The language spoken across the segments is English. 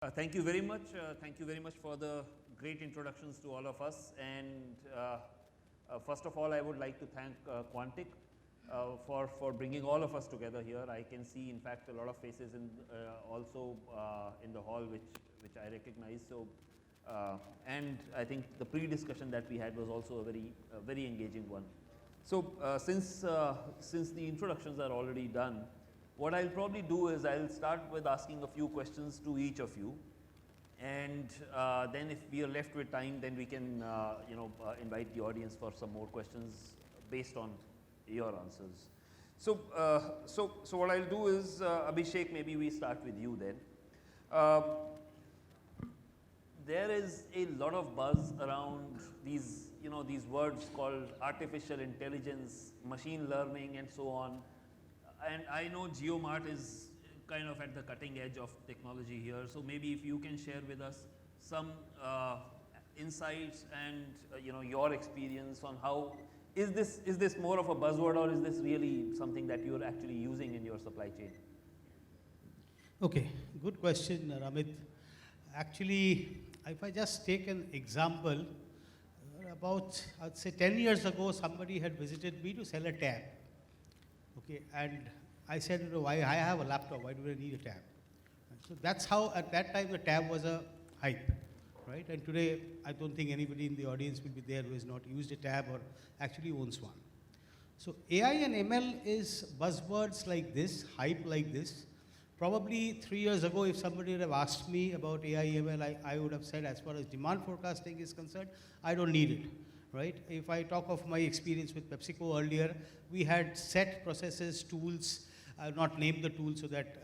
Thank you very much. Thank you very much for the great introductions to all of us. And first of all, I would like to thank Quantic for bringing all of us together here. I can see, in fact, a lot of faces also in the hall, which I recognize. So, and I think the pre-discussion that we had was also a very engaging one. So, since the introductions are already done, what I'll probably do is I'll start with asking a few questions to each of you, and then if we are left with time, then we can invite the audience for some more questions based on your answers. So, so what I'll do is Abhishek, maybe we start with you then. There is a lot of buzz around these words called artificial intelligence, machine learning, and so on. And I know JioMart is kind of at the cutting edge of technology here. So maybe if you can share with us some insights and your experience on how is this more of a buzzword, or is this really something that you're actually using in your supply chain? Okay, good question, Ramit. Actually, if I just take an example, about I'd say 10 years ago, somebody had visited me to sell a tab. Okay, and I said, why I have a laptop, why do I need a tab? So that's how at that time the tab was a hype, right? And today I don't think anybody in the audience will be there who has not used a tab or actually owns one. So AI and ML is buzzwords like this, hype like this. Probably 3 years ago, if somebody would have asked me about AI, ML, I would have said, as far as demand forecasting is concerned, I don't need it. Right? If I talk of my experience with PepsiCo earlier, we had set processes, tools, I'll not name the tools so that,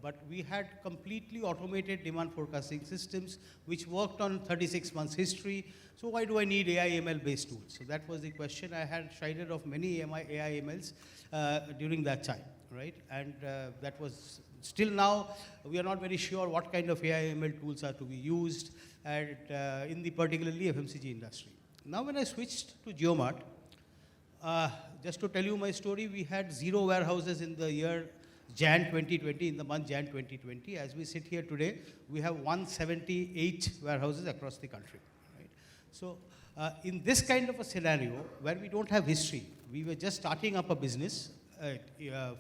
but we had completely automated demand forecasting systems which worked on 36 months history. So why do I need AI ML based tools? So that was the question. I had shied of many AI MLs during that time, right? And that was still now, we are not very sure what kind of AI ML tools are to be used in the particularly FMCG industry. Now when I switched to JioMart, just to tell you my story, we had 0 warehouses in the year Jan 2020, in the month Jan 2020. As we sit here today, we have 178 warehouses across the country. Right? So in this kind of a scenario, where we don't have history, we were just starting up a business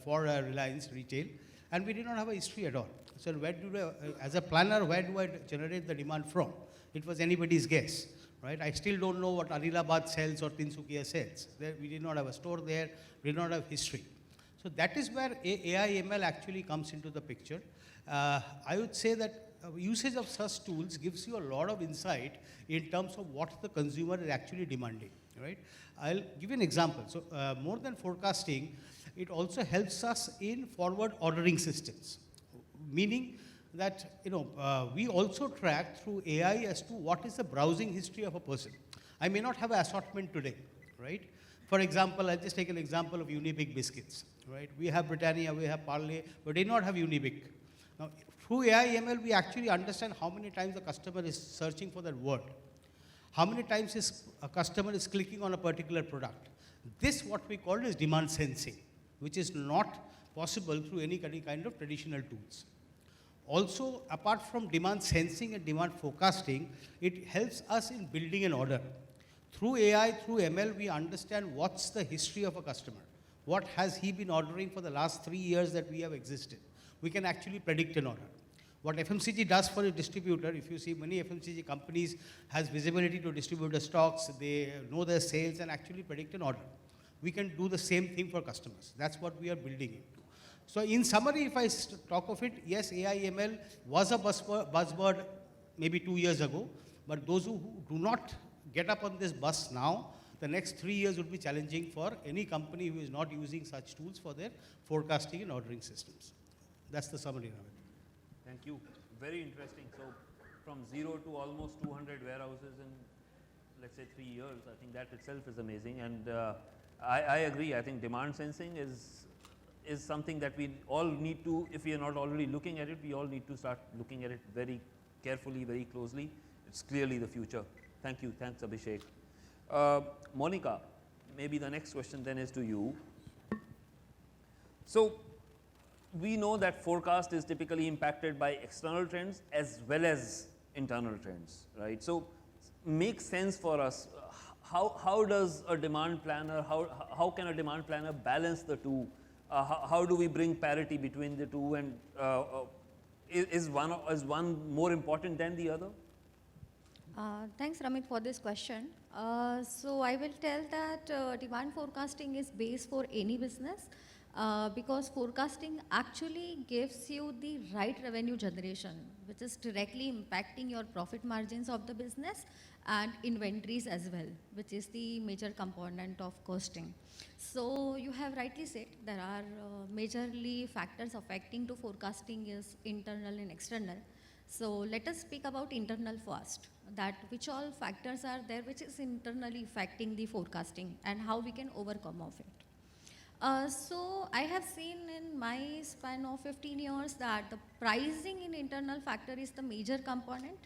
for Reliance Retail, and we did not have a history at all. So where as a planner, where do I generate the demand from? It was anybody's guess. Right? I still don't know what Adilabad sells or Tinsukia sells. We did not have a store there, we did not have history. So that is where AI ML actually comes into the picture. I would say that usage of such tools gives you a lot of insight in terms of what the consumer is actually demanding. Right? I'll give you an example. So more than forecasting, it also helps us in forward ordering systems, meaning that we also track through AI as to what is the browsing history of a person. I may not have an assortment today, right? For example, I'll just take an example of Unibic biscuits, right? We have Britannia, we have Parle, but they do not have Unibic. Now, through AI ML, we actually understand how many times the customer is searching for that word, how many times a customer is clicking on a particular product. This, what we call is demand sensing, which is not possible through any kind of traditional tools. Also, apart from demand sensing and demand forecasting, it helps us in building an order. Through AI, through ML, we understand what's the history of a customer. What has he been ordering for the last 3 years that we have existed? We can actually predict an order. What FMCG does for a distributor, if you see many FMCG companies has visibility to distributor stocks, they know their sales and actually predict an order. We can do the same thing for customers. That's what we are building into. So in summary, if I talk of it, yes, AI ML was a buzzword maybe 2 years ago, but those who do not get up on this bus now, the next 3 years would be challenging for any company who is not using such tools for their forecasting and ordering systems. That's the summary of it. Thank you. Very interesting. So from 0 to almost 200 warehouses in, let's say, 3 years, I think that itself is amazing. And I agree. I think demand sensing is something that we all need to, if we are not already looking at it, we all need to start looking at it very carefully, very closely. It's clearly the future. Thank you. Thanks, Abhishek. Monica, maybe the next question then is to you. So we know that forecast is typically impacted by external trends as well as internal trends, right? So, makes sense for us. How does a demand planner, how can a demand planner balance the two? How do we bring parity between the two, and is one more important than the other? Thanks, Ramit, for this question. So I will tell that demand forecasting is base for any business because forecasting actually gives you the right revenue generation, which is directly impacting your profit margins of the business and inventories as well, which is the major component of costing. So you have rightly said there are majorly factors affecting to forecasting is internal and external. So let us speak about internal first, that which all factors are there which is internally affecting the forecasting and how we can overcome of it. So I have seen in my span of 15 years that the pricing in internal factor is the major component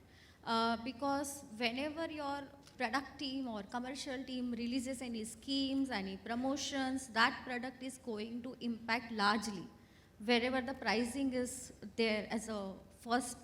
because whenever your product team or commercial team releases any schemes, any promotions, that product is going to impact largely wherever the pricing is there as a first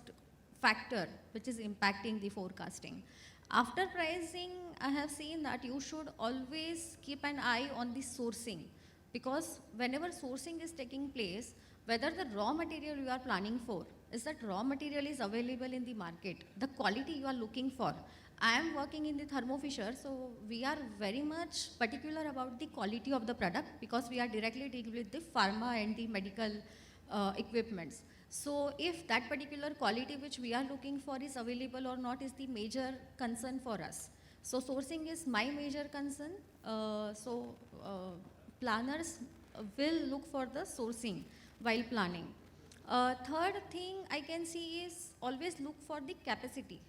factor which is impacting the forecasting. After pricing, I have seen that you should always keep an eye on the sourcing because whenever sourcing is taking place, whether the raw material you are planning for, is that raw material is available in the market, the quality you are looking for. I am working in the Thermo Fisher, so we are very much particular about the quality of the product because we are directly dealing with the pharma and the medical equipments. So if that particular quality which we are looking for is available or not is the major concern for us. So sourcing is my major concern. Planners will look for the sourcing while planning. Third thing I can see is always look for the capacity.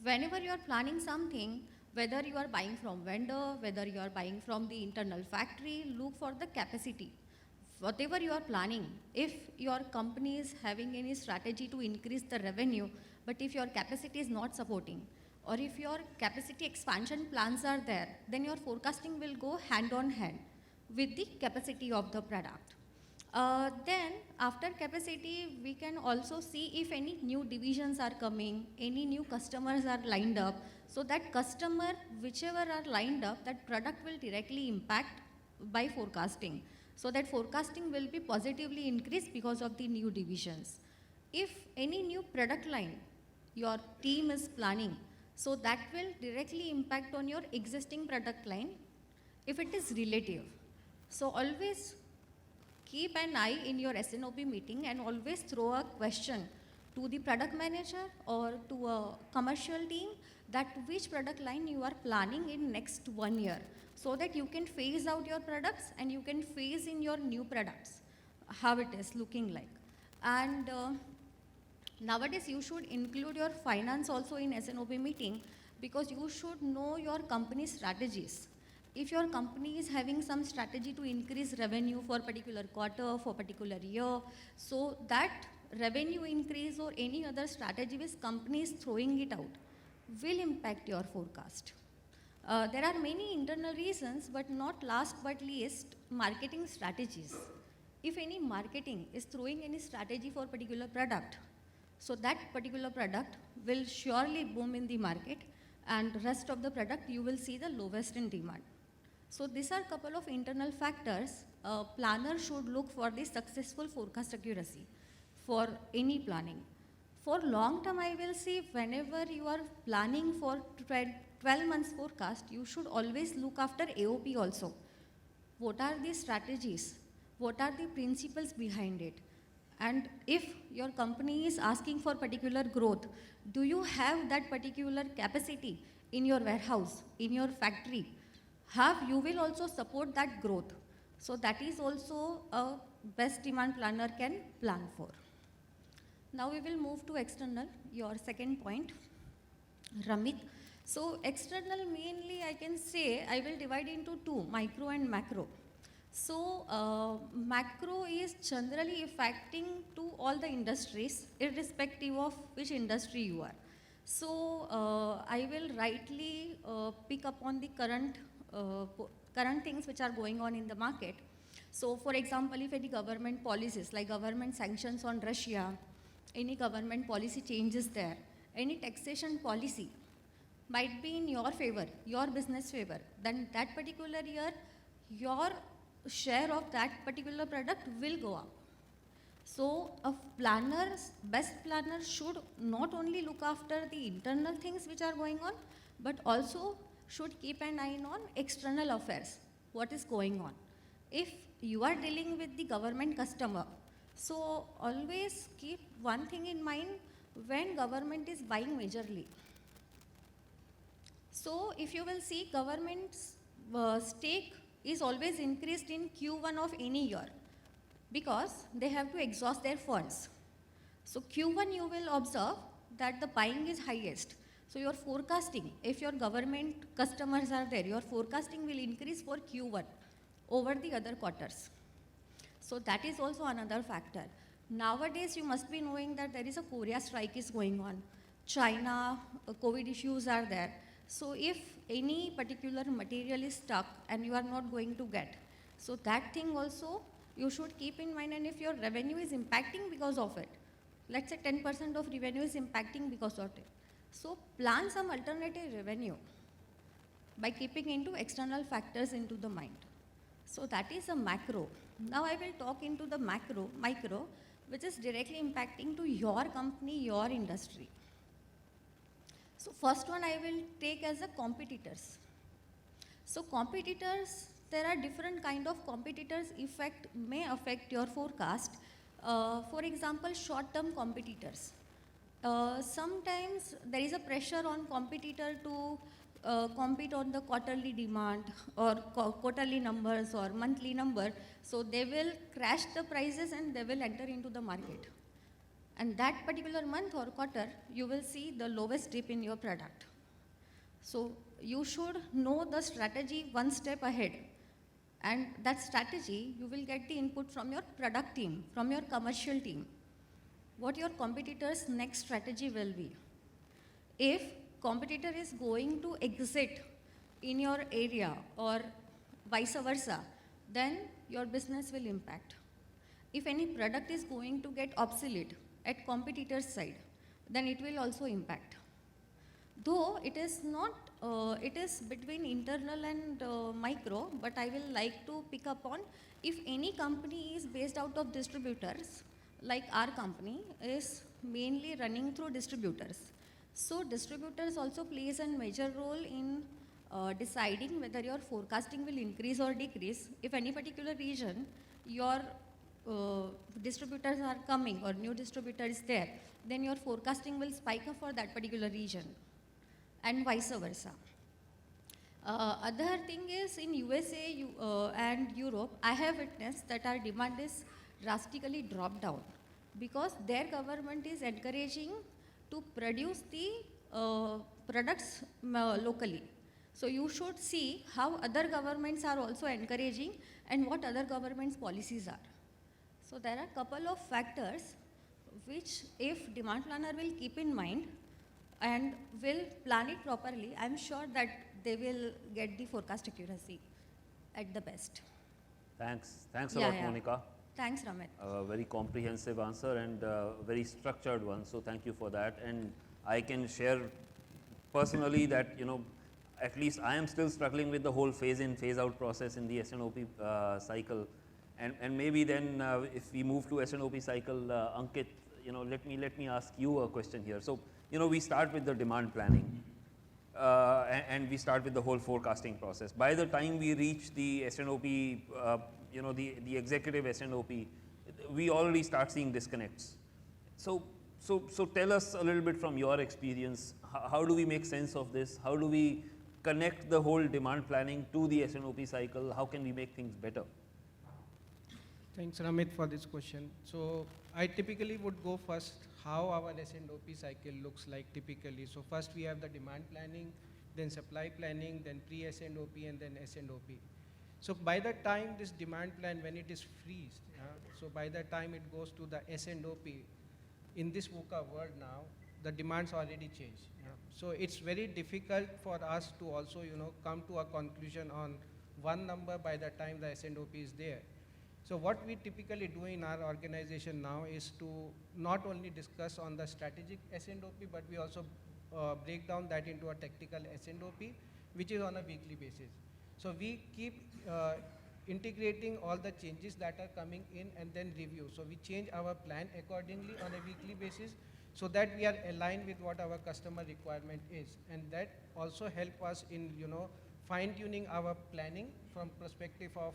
Whenever you are planning something, whether you are buying from vendor, whether you are buying from the internal factory, look for the capacity. Whatever you are planning, if your company is having any strategy to increase the revenue, but if your capacity is not supporting, or if your capacity expansion plans are there, then your forecasting will go hand on hand with the capacity of the product. Then after capacity, we can also see if any new divisions are coming, any new customers are lined up, so that customer, whichever are lined up, that product will directly impact by forecasting. So that forecasting will be positively increased because of the new divisions. If any new product line your team is planning, so that will directly impact on your existing product line if it is relative. So always keep an eye in your SNOP meeting and always throw a question to the product manager or to a commercial team that which product line you are planning in next 1 year, so that you can phase out your products and you can phase in your new products, how it is looking like. And nowadays you should include your finance also in SNOP meeting because you should know your company strategies. If your company is having some strategy to increase revenue for particular quarter, for particular year, so that revenue increase or any other strategy which company is throwing it out will impact your forecast. There are many internal reasons, but not last but least, marketing strategies. If any marketing is throwing any strategy for particular product, so that particular product will surely boom in the market and rest of the product you will see the lowest in demand. So these are a couple of internal factors. Planner should look for the successful forecast accuracy for any planning. For long term, I will say whenever you are planning for 12 months forecast, you should always look after AOP also. What are the strategies? What are the principles behind it? And if your company is asking for particular growth, do you have that particular capacity in your warehouse, in your factory? You will also support that growth. So that is also a best demand planner can plan for. Now we will move to external, your second point, Ramit. So external mainly I can say I will divide into two, micro and macro. So macro is generally affecting to all the industries irrespective of which industry you are. So I will rightly pick up on the current things which are going on in the market. So for example, if any government policies like government sanctions on Russia, any government policy changes there, any taxation policy might be in your favor, your business favor, then that particular year, your share of that particular product will go up. So a best planner should not only look after the internal things which are going on, but also should keep an eye on external affairs, what is going on. If you are dealing with the government customer, so always keep one thing in mind when government is buying majorly. So if you will see, government's stake is always increased in Q1 of any year because they have to exhaust their funds. So Q1 you will observe that the buying is highest. So your forecasting, if your government customers are there, your forecasting will increase for Q1 over the other quarters. So that is also another factor. Nowadays you must be knowing that there is a Korea strike is going on. China, COVID issues are there. So if any particular material is stuck and you are not going to get, so that thing also you should keep in mind, and if your revenue is impacting because of it, let's say 10% of revenue is impacting because of it. So plan some alternative revenue by keeping into external factors into the mind. So that is a macro. Now I will talk into the micro, which is directly impacting to your company, your industry. So first one I will take as a competitors. So competitors, there are different kind of competitors may affect your forecast. For example, short-term competitors. Sometimes there is a pressure on competitor to compete on the quarterly demand or quarterly numbers or monthly number. So they will crash the prices and they will enter into the market. And that particular month or quarter, you will see the lowest dip in your product. So you should know the strategy one step ahead. And that strategy, you will get the input from your product team, from your commercial team. What your competitor's next strategy will be. If competitor is going to exit in your area or vice versa, then your business will impact. If any product is going to get obsolete at competitor's side, then it will also impact. Though it is not, it is between internal and micro, but I will like to pick up on if any company is based out of distributors, like our company is mainly running through distributors. So distributors also plays a major role in deciding whether your forecasting will increase or decrease. If any particular region, your distributors are coming or new distributor is there, then your forecasting will spike up for that particular region and vice versa. Other thing is in USA and Europe, I have witnessed that our demand is drastically dropped down because their government is encouraging to produce the products locally. So you should see how other governments are also encouraging and what other governments' policies are. So there are a couple of factors which if demand planner will keep in mind and will plan it properly, I'm sure that they will get the forecast accuracy at the best. Thanks a lot, Monica. Thanks, Ramit. A very comprehensive answer and very structured one, so thank you for that. And I can share personally that, at least I am still struggling with the whole phase in, phase out process in the S&OP cycle. And maybe then if we move to S&OP cycle, Ankit, let me ask you a question here. So, we start with the demand planning and we start with the whole forecasting process. By the time we reach the S&OP, the executive S&OP, we already start seeing disconnects. So tell us a little bit from your experience, how do we make sense of this? How do we connect the whole demand planning to the S&OP cycle? How can we make things better? Thanks, Ramit, for this question. So I typically would go first how our S&OP cycle looks like typically. So first we have the demand planning, then supply planning, then pre-S&OP, and then S&OP. So by the time this demand plan, when it is freezed, so by the time it goes to the S&OP, in this VUCA world now, the demands already changed. So it's very difficult for us to also, come to a conclusion on one number by the time the S&OP is there. So what we typically do in our organization now is to not only discuss on the strategic S&OP, but we also break down that into a tactical S&OP, which is on a weekly basis. So we keep integrating all the changes that are coming in and then review. So we change our plan accordingly on a weekly basis so that we are aligned with what our customer requirement is. And that also help us in, fine-tuning our planning from perspective of,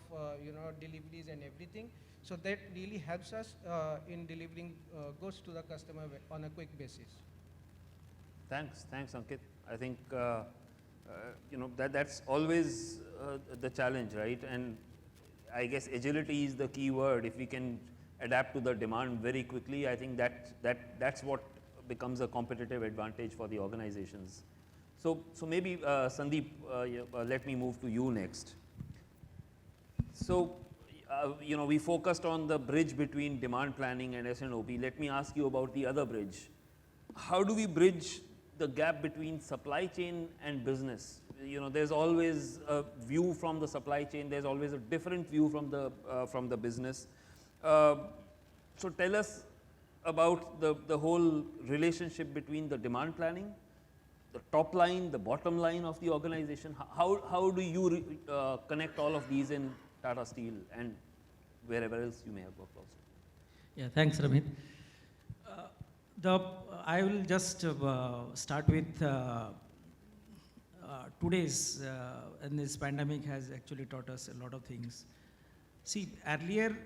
deliveries and everything. So that really helps us in delivering goods to the customer on a quick basis. Thanks, Ankit. I think that's always the challenge, right? And I guess agility is the key word. If we can adapt to the demand very quickly, I think that's what becomes a competitive advantage for the organizations. So maybe Sandeep, let me move to you next. So we focused on the bridge between demand planning and S&OP. Let me ask you about the other bridge. How do we bridge the gap between supply chain and business? There's always a view from the supply chain. There's always a different view from the business. So tell us about the whole relationship between the demand planning, the top line, the bottom line of the organization. How do you connect all of these in Tata Steel and wherever else you may have worked also? Yeah, thanks, Ramit. I will just start with today's, and this pandemic has actually taught us a lot of things. See, earlier,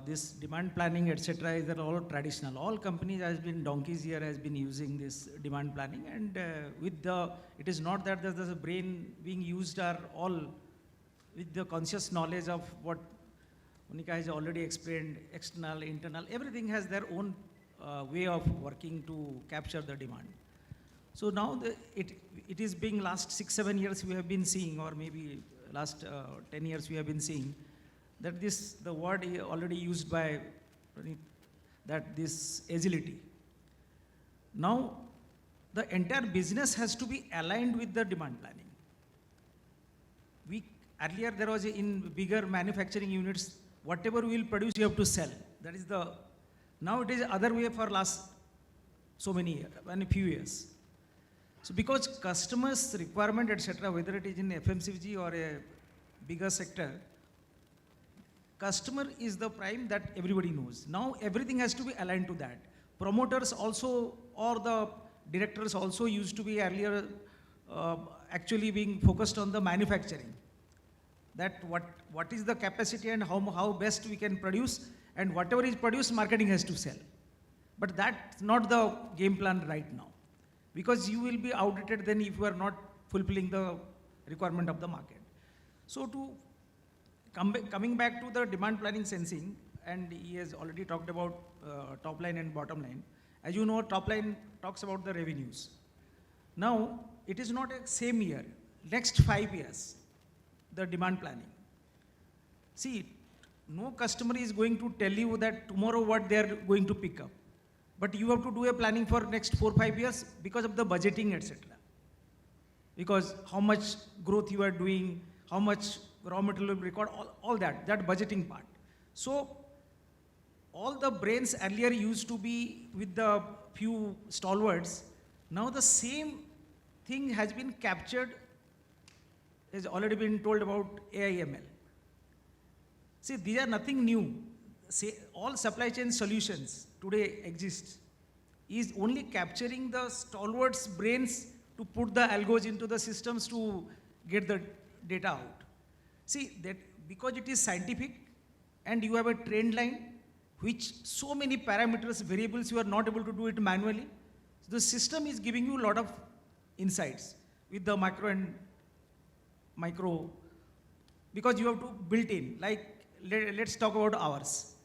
this demand planning, etc., is all traditional. All companies donkeys here has been using this demand planning, and it is not that there's a brain being used are all with the conscious knowledge of what Monica has already explained, external, internal, everything has their own way of working to capture the demand. So now it is being last 6-7 years we have been seeing, or maybe last 10 years we have been seeing, that the word already used by that this agility. Now the entire business has to be aligned with the demand planning. Earlier there was in bigger manufacturing units, whatever we will produce you have to sell. That is now it is other way for last so many years, a few years. So because customers' requirement, etc., whether it is in FMCG or a bigger sector, customer is the prime that everybody knows. Now everything has to be aligned to that. Promoters also, or the directors also used to be earlier actually being focused on the manufacturing. That what is the capacity and how best we can produce, and whatever is produced, marketing has to sell. But that's not the game plan right now, because you will be outdated then if you are not fulfilling the requirement of the market. So coming back to the demand planning sensing, and he has already talked about top line and bottom line. As you know, top line talks about the revenues. Now, it is not a same year, next 5 years, the demand planning. See, no customer is going to tell you that tomorrow what they are going to pick up. But you have to do a planning for next 4-5 years because of the budgeting, etc. Because how much growth you are doing, how much raw material record, all that budgeting part. So all the brains earlier used to be with the few stalwarts. Now the same thing has been captured, has already been told about AI/ML. See, these are nothing new. Say, all supply chain solutions today exist, is only capturing the stalwarts' brains to put the algos into the systems to get the data out. See, that because it is scientific and you have a trend line, which so many parameters, variables, you are not able to do it manually. So the system is giving you a lot of insights with the macro and micro, because you have to build in, like let's talk about ours.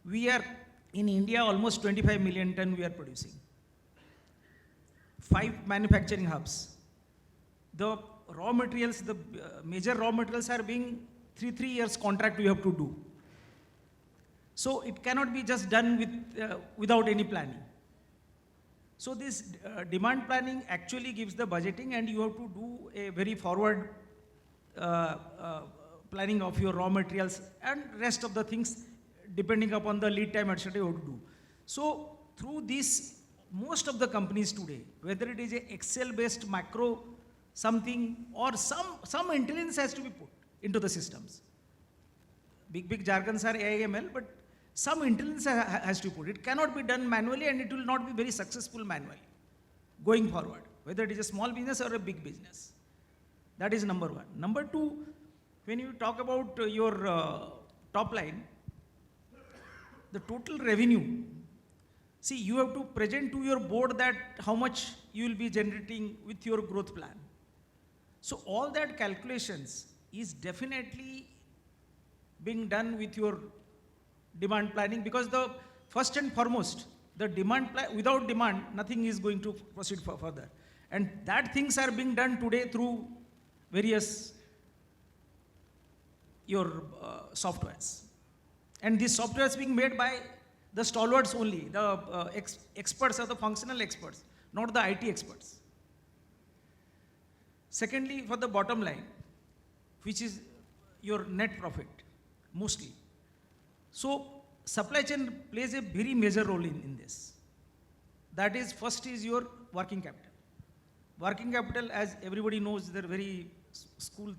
We are in India almost 25 million ton we are producing. 5 manufacturing hubs. The raw materials, the major raw materials are being 3 years contract we have to do. So it cannot be just done without any planning. So this demand planning actually gives the budgeting, and you have to do a very forward planning of your raw materials and rest of the things depending upon the lead time, etc. you have to do. So through this, most of the companies today, whether it is a Excel based macro something or some intelligence has to be put into the systems. Big jargons are AI/ML, but some intelligence has to be put. It cannot be done manually, and it will not be very successful manually going forward, whether it is a small business or a big business. That is number one. Number two, when you talk about your top line, the total revenue, see, you have to present to your board that how much you will be generating with your growth plan. So all that calculations is definitely being done with your demand planning, because the first and foremost, the demand without demand, nothing is going to proceed further. And that things are being done today through various your softwares. And these softwares being made by the stalwarts only, the experts or the functional experts, not the IT experts. Secondly, for the bottom line, which is your net profit, mostly. So supply chain plays a very major role in this. That is, first is your working capital. Working capital, as everybody knows, they're very school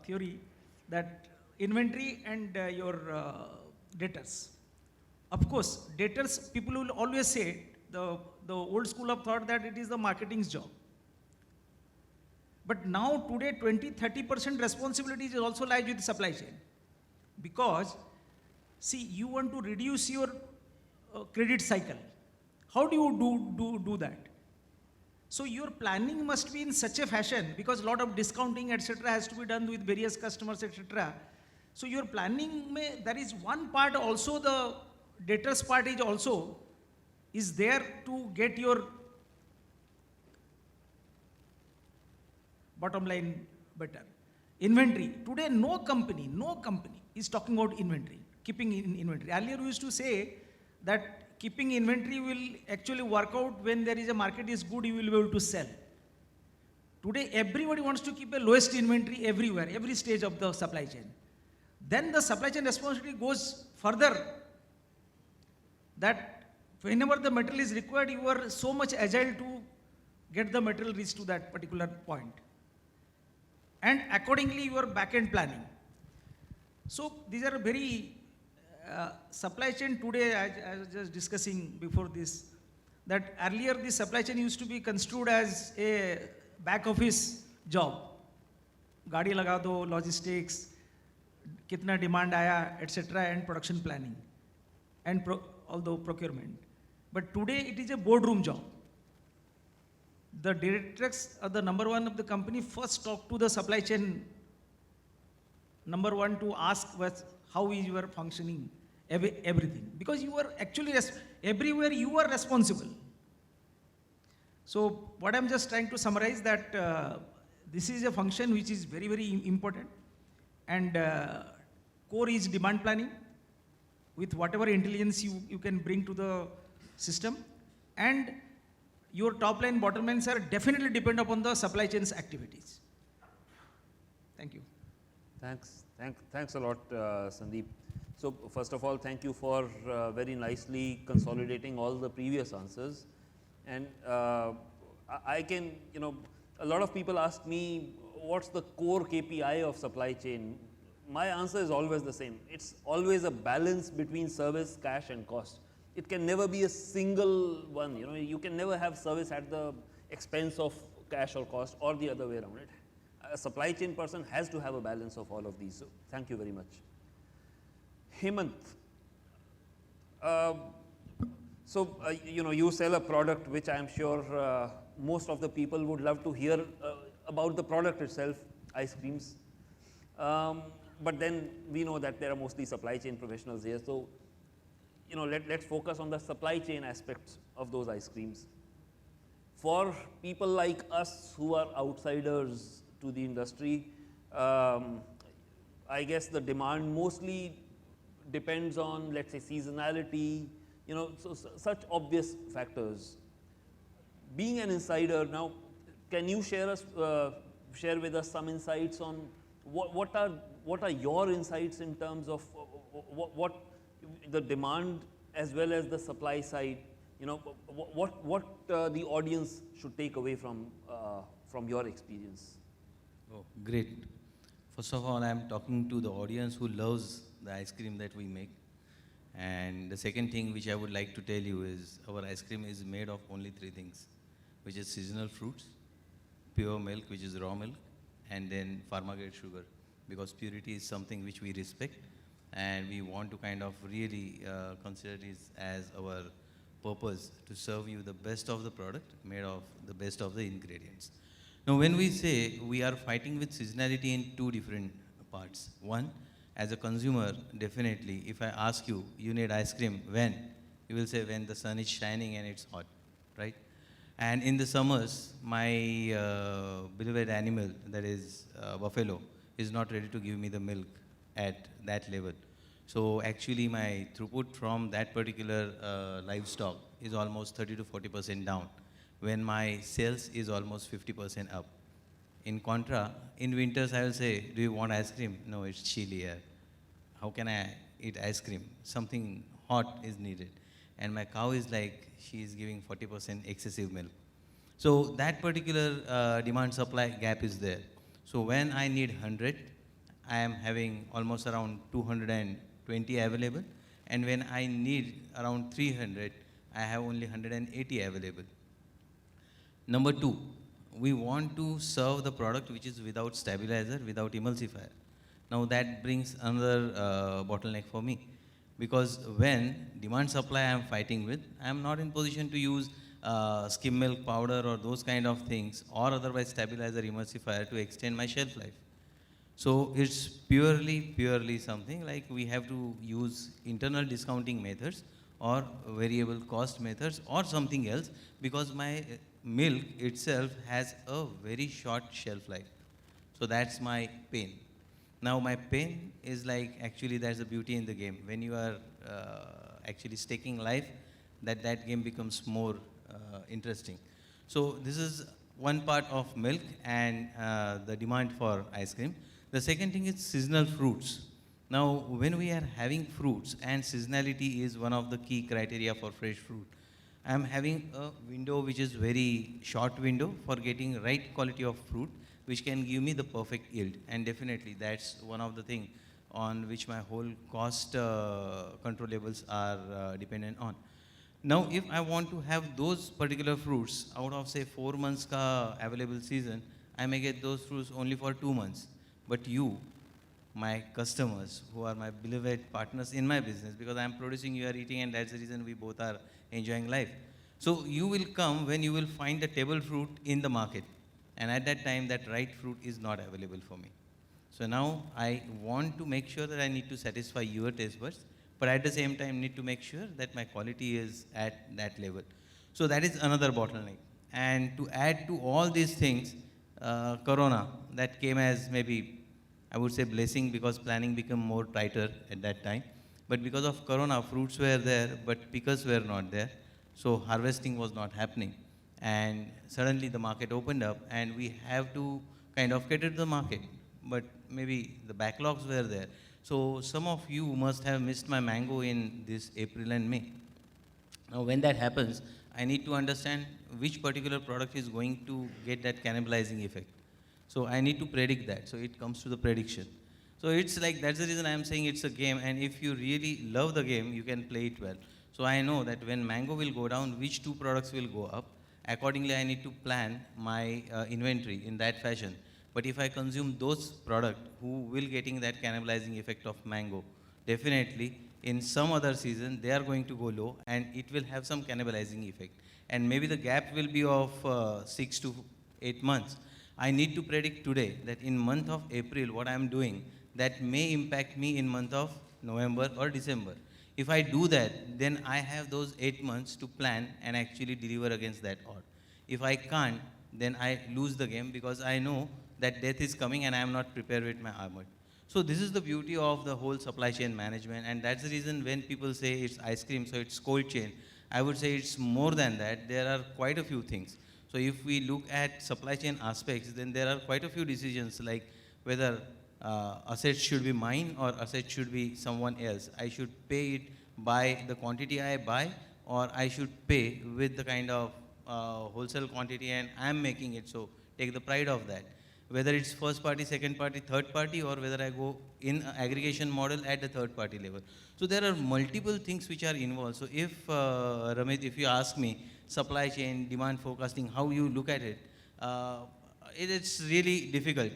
theory, that inventory and your debtors. Of course, debtors, people will always say, the old school of thought that it is the marketing's job. But now today 20-30% responsibility is also lies with the supply chain. Because, see, you want to reduce your credit cycle. How do you do that? So your planning must be in such a fashion, because a lot of discounting, etc. has to be done with various customers, etc. So your planning, there is one part also, the debtors part is there to get your bottom line better. Inventory. Today no company is talking about inventory, keeping in inventory. Earlier we used to say that keeping inventory will actually work out when there is a market is good, you will be able to sell. Today everybody wants to keep a lowest inventory everywhere, every stage of the supply chain. Then the supply chain responsibility goes further, that whenever the material is required, you are so much agile to get the material reached to that particular point. And accordingly your back-end planning. So these are very supply chain today, I was just discussing before this, that earlier the supply chain used to be construed as a back office job. Gaadi laga do, logistics, kitna demand aaya, etc. and production planning and although procurement. But today it is a boardroom job. The directors are the number one of the company, first talk to the supply chain number one to ask how is your functioning, everything. Because you are actually, everywhere you are responsible. So what I'm just trying to summarize that this is a function which is very, very important. And core is demand planning with whatever intelligence you can bring to the system. And your top line, bottom lines are definitely depend upon the supply chain's activities. Thank you. Thanks a lot, Sandeep. So first of all, thank you for very nicely consolidating all the previous answers. And I can, a lot of people ask me, what's the core KPI of supply chain? My answer is always the same. It's always a balance between service, cash and cost. It can never be a single one. You can never have service at the expense of cash or cost, or the other way around it. A supply chain person has to have a balance of all of these. So thank you very much. Hemant, you sell a product which I am sure most of the people would love to hear about the product itself, ice creams. But then we know that there are mostly supply chain professionals here. So let's focus on the supply chain aspects of those ice creams. For people like us who are outsiders to the industry, I guess the demand mostly depends on, let's say, seasonality, such obvious factors. Being an insider now, can you share with us some insights on what are your insights in terms of what the demand as well as the supply side? You know, what the audience should take away from your experience? Oh, great. First of all, I'm talking to the audience who loves the ice cream that we make. And the second thing which I would like to tell you is our ice cream is made of only three things, which is seasonal fruits, pure milk, which is raw milk, and then pharma grade sugar, because purity is something which we respect, and we want to kind of really consider this as our purpose to serve you the best of the product made of the best of the ingredients. Now, when we say we are fighting with seasonality in two different parts. One, as a consumer, definitely, if I ask you, you need ice cream when? You will say when the sun is shining and it's hot, right? And in the summers, my beloved animal, that is buffalo, is not ready to give me the milk at that level. So actually my throughput from that particular livestock is almost 30 to 40% down, when my sales is almost 50% up. In contra, in winters I will say, do you want ice cream? No, it's chilly here. How can I eat ice cream? Something hot is needed. And my cow is like, she is giving 40% excessive milk. So that particular demand supply gap is there. So when I need 100, I am having almost around 220 available. And when I need around 300, I have only 180 available. Number two, we want to serve the product which is without stabilizer, without emulsifier. Now that brings another bottleneck for me, because when demand supply I am fighting with, I am not in position to use skim milk powder or those kind of things, or otherwise stabilizer emulsifier to extend my shelf life. So it's purely something like we have to use internal discounting methods or variable cost methods or something else, because my milk itself has a very short shelf life. So that's my pain. Now my pain is like, actually that's the beauty in the game. When you are actually staking life, that game becomes more interesting. So this is one part of milk and the demand for ice cream. The second thing is seasonal fruits. Now, when we are having fruits, and seasonality is one of the key criteria for fresh fruit, I am having a window which is very short window for getting right quality of fruit, which can give me the perfect yield. And definitely that's one of the things on which my whole cost controllables are dependent on. Now, if I want to have those particular fruits out of say 4 months ka available season, I may get those fruits only for 2 months. But you, my customers, who are my beloved partners in my business, because I am producing, you are eating, and that's the reason we both are enjoying life. So you will come when you will find the table fruit in the market. And at that time, that right fruit is not available for me. So now I want to make sure that I need to satisfy your taste buds, but at the same time need to make sure that my quality is at that level. So that is another bottleneck. And to add to all these things, Corona, that came as maybe, I would say blessing, because planning became more tighter at that time. But because of Corona, fruits were there, but pickers were not there. So harvesting was not happening. And suddenly the market opened up, and we have to kind of cater to the market. But maybe the backlogs were there. So some of you must have missed my mango in this April and May. Now when that happens, I need to understand which particular product is going to get that cannibalizing effect. So I need to predict that. So it comes to the prediction. So it's like, that's the reason I am saying it's a game, and if you really love the game, you can play it well. So I know that when mango will go down, which two products will go up. Accordingly, I need to plan my inventory in that fashion. But if I consume those products who will getting that cannibalizing effect of mango, definitely in some other season, they are going to go low, and it will have some cannibalizing effect. And maybe the gap will be of 6 to 8 months. I need to predict today that in month of April, what I am doing, that may impact me in month of November or December. If I do that, then I have those 8 months to plan and actually deliver against that order. If I can't, then I lose the game, because I know that death is coming and I am not prepared with my armor. So this is the beauty of the whole supply chain management, and that's the reason when people say it's ice cream, so it's cold chain, I would say it's more than that. There are quite a few things. So if we look at supply chain aspects, then there are quite a few decisions, like whether assets should be mine or assets should be someone else. I should pay it by the quantity I buy, or I should pay with the kind of wholesale quantity and I am making it, so take the pride of that. Whether it's first party, second party, third party, or whether I go in aggregation model at the third party level. So there are multiple things which are involved. So if, Ramit, if you ask me, supply chain, demand forecasting, how you look at it, it's really difficult.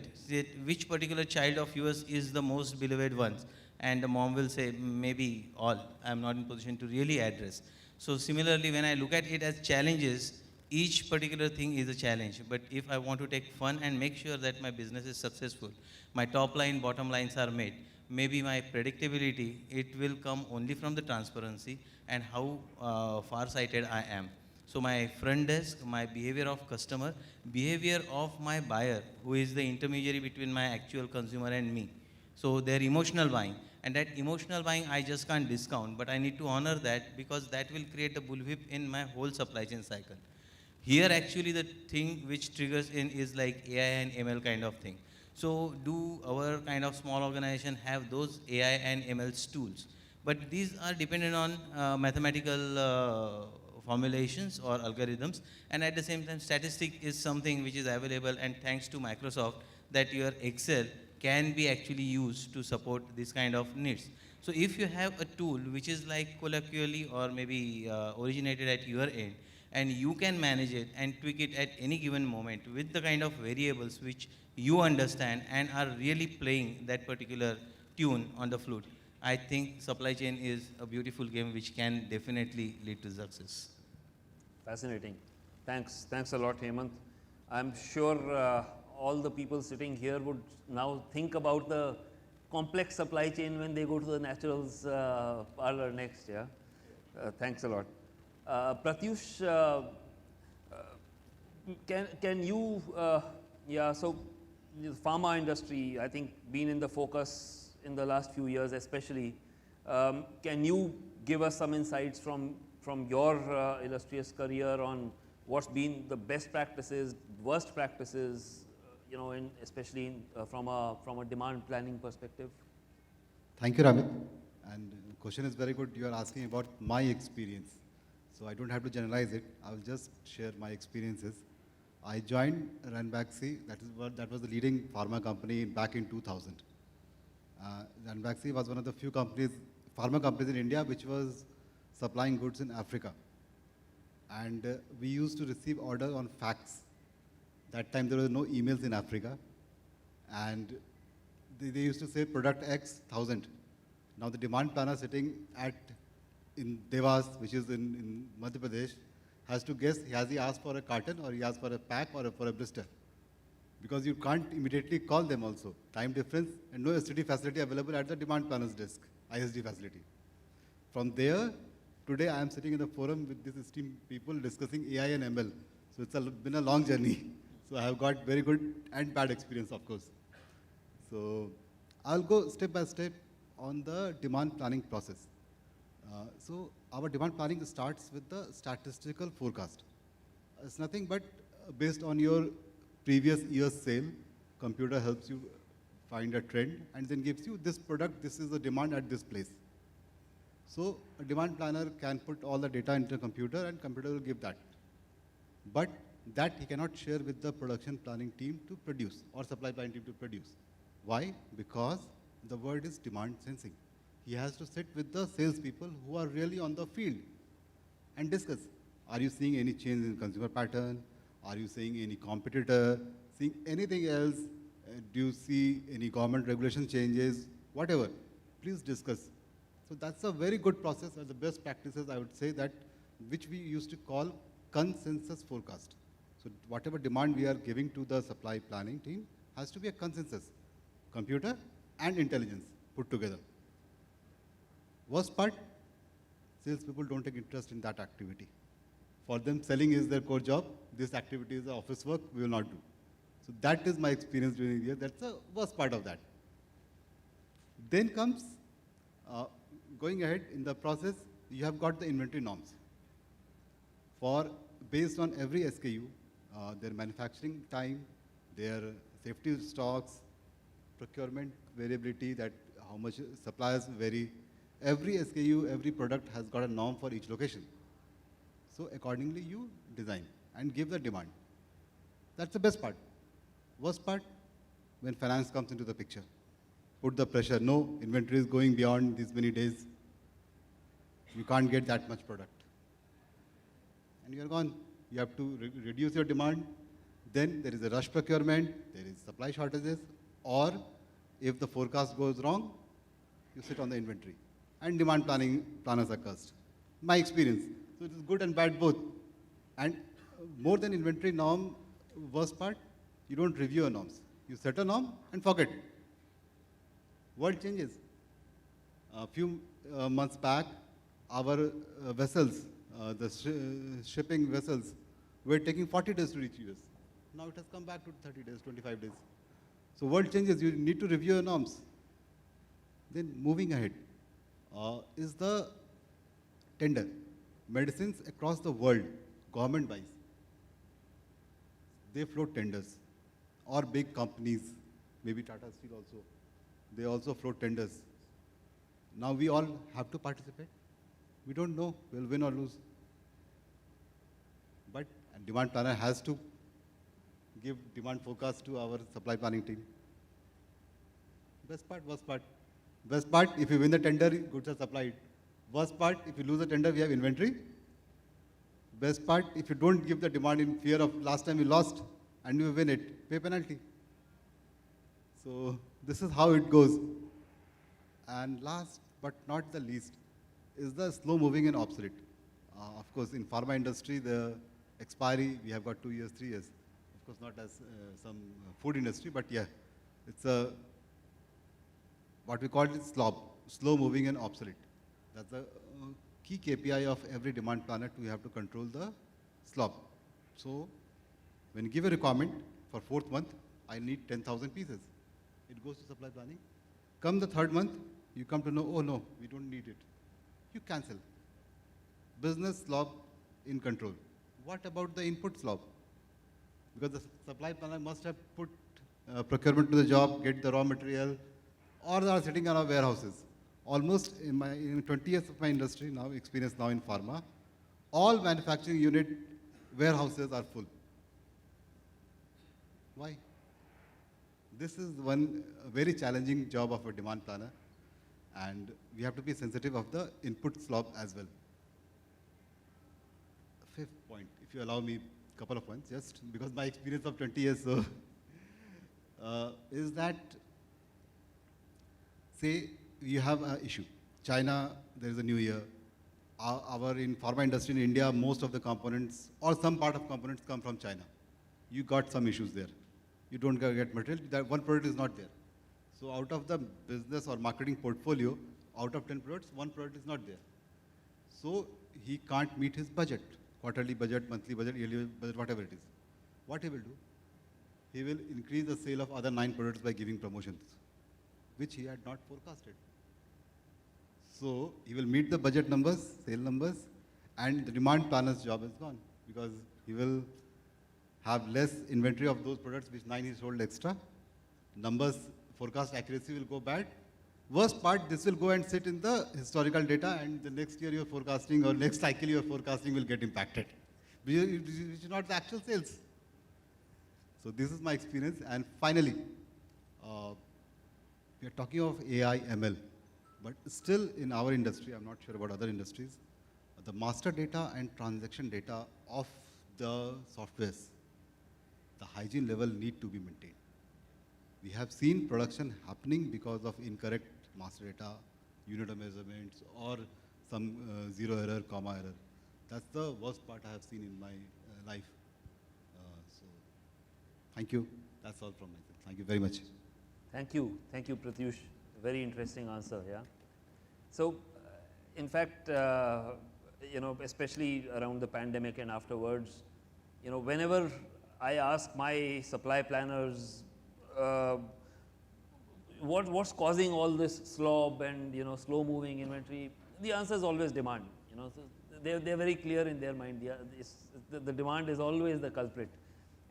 Which particular child of yours is the most beloved one? And the mom will say, maybe all. I'm not in position to really address. So similarly, when I look at it as challenges, each particular thing is a challenge. But if I want to take fun and make sure that my business is successful, my top line, bottom lines are made, maybe my predictability, it will come only from the transparency and how far-sighted I am. So my front desk, my behavior of customer, behavior of my buyer, who is the intermediary between my actual consumer and me. So their emotional buying. And that emotional buying, I just can't discount, but I need to honor that because that will create a bullwhip in my whole supply chain cycle. Here actually the thing which triggers in is like AI and ML kind of thing. So do our kind of small organization have those AI and ML tools? But these are dependent on mathematical formulations or algorithms, and at the same time statistic is something which is available, and thanks to Microsoft that your Excel can be actually used to support this kind of needs. So if you have a tool which is like colloquially or maybe originated at your end, and you can manage it and tweak it at any given moment with the kind of variables which you understand and are really playing that particular tune on the flute, I think supply chain is a beautiful game which can definitely lead to success. Fascinating. Thanks. Thanks a lot, Hemant. I'm sure all the people sitting here would now think about the complex supply chain when they go to the naturals parlor next. Yeah. Thanks a lot. Pratyush, can you, yeah, so the pharma industry, I think, been in the focus in the last few years especially. Can you give us some insights from your illustrious career on what's been the best practices, worst practices, you know, especially from a demand planning perspective? Thank you, Ramit. And the question is very good. You are asking about my experience. So I don't have to generalize it. I will just share my experiences. I joined Ranbaxy, that was the leading pharma company back in 2000. Ranbaxy was one of the few companies, pharma companies in India, which was supplying goods in Africa. And we used to receive orders on fax. That time there were no emails in Africa. And they used to say product X 1000. Now the demand planner sitting in Devas, which is in Madhya Pradesh, has to guess, has he asked for a carton or he asked for a pack or for a blister? Because you can't immediately call them also. Time difference and no STD facility available at the demand planner's desk, ISD facility. From there, today I am sitting in the forum with these esteemed people discussing AI and ML. So it's been a long journey. So I have got very good and bad experience, of course. So I'll go step by step on the demand planning process. So our demand planning starts with the statistical forecast. It's nothing but based on your previous year's sale, computer helps you find a trend and then gives you this product, this is the demand at this place. So a demand planner can put all the data into a computer and computer will give that. But that he cannot share with the production planning team to produce or supply planning team to produce. Why? Because the word is demand sensing. He has to sit with the salespeople who are really on the field and discuss. Are you seeing any change in consumer pattern? Are you seeing any competitor? Seeing anything else? Do you see any government regulation changes? Whatever. Please discuss. So that's a very good process, and the best practices I would say that which we used to call consensus forecast. So whatever demand we are giving to the supply planning team has to be a consensus. Computer and intelligence put together. Worst part, salespeople don't take interest in that activity. For them, selling is their core job. This activity is office work, we will not do. So that is my experience during the year. That's the worst part of that. Then comes, going ahead in the process, you have got the inventory norms. Based on every SKU, their manufacturing time, their safety stocks, procurement variability, that how much suppliers vary. Every SKU, every product has got a norm for each location. So accordingly, you design and give the demand. That's the best part. Worst part, when finance comes into the picture. Put the pressure, no, inventory is going beyond these many days. You can't get that much product. And you're gone. You have to reduce your demand. Then there is a rush procurement, there is supply shortages, or if the forecast goes wrong, you sit on the inventory. And demand planners are cursed. My experience. So it is good and bad both. And more than inventory norm, worst part, you don't review your norms. You set a norm and forget. World changes. A few months back, our vessels, shipping vessels, were taking 40 days to reach US. Now it has come back to 30 days, 25 days. So world changes, you need to review your norms. Then moving ahead, is the tender. Medicines across the world, government buys. They float tenders. Or big companies, maybe Tata Steel also, they also float tenders. Now we all have to participate. We don't know, we'll win or lose. But a demand planner has to give demand forecast to our supply planning team. Best part, worst part. Best part, if you win the tender, goods are supplied. Worst part, if you lose the tender, we have inventory. Best part, if you don't give the demand in fear of last time you lost and you win it, pay penalty. So this is how it goes. And last but not the least is the slow moving and obsolete. Of course, in pharma industry, the expiry, we have got 2 years, 3 years. Of course, not as some food industry, but yeah, it's a, what we call it slob, slow moving and obsolete. That's the key KPI of every demand planner to have to control the slob. So when you give a requirement for 4th month, I need 10,000 pieces. It goes to supply planning. Come the 3rd month, you come to know, oh no, we don't need it. You cancel. Business slob in control. What about the input slob? Because the supply planner must have put procurement to the job, get the raw material, or they are sitting in our warehouses. Almost in 20 years of my industry now, experience now in pharma, all manufacturing unit warehouses are full. Why? This is one very challenging job of a demand planner, and we have to be sensitive of the input slob as well. 5th point, if you allow me a couple of points, just because my experience of 20 years, so, is that, say, you have an issue. China, there is a new year. In pharma industry in India, most of the components, or some part of components come from China. You got some issues there. You don't get material, that one product is not there. So out of the business or marketing portfolio, out of 10 products, one product is not there. So he can't meet his budget, quarterly budget, monthly budget, yearly budget, whatever it is. What he will do? He will increase the sale of other 9 products by giving promotions, which he had not forecasted. So he will meet the budget numbers, sale numbers, and the demand planner's job is gone, because he will have less inventory of those products which 9 he sold extra. Numbers, forecast accuracy will go bad. Worst part, this will go and sit in the historical data, and the next year you're forecasting, or next cycle you're forecasting will get impacted, which is not the actual sales. So this is my experience. And finally, we are talking of AI, ML, but still in our industry, I'm not sure about other industries, the master data and transaction data of the softwares, the hygiene level need to be maintained. We have seen production happening because of incorrect master data, unit of measurements, or some zero error, comma error. That's the worst part I have seen in my life. So, thank you. That's all from myself. Thank you very much. Thank you, Pratyush. Very interesting answer. Yeah. So, in fact, you know, especially around the pandemic and afterwards, you know, whenever I ask my supply planners, what's causing all this slob and, you know, slow moving inventory, the answer is always demand. You know, so they're very clear in their mind. Yeah, the demand is always the culprit.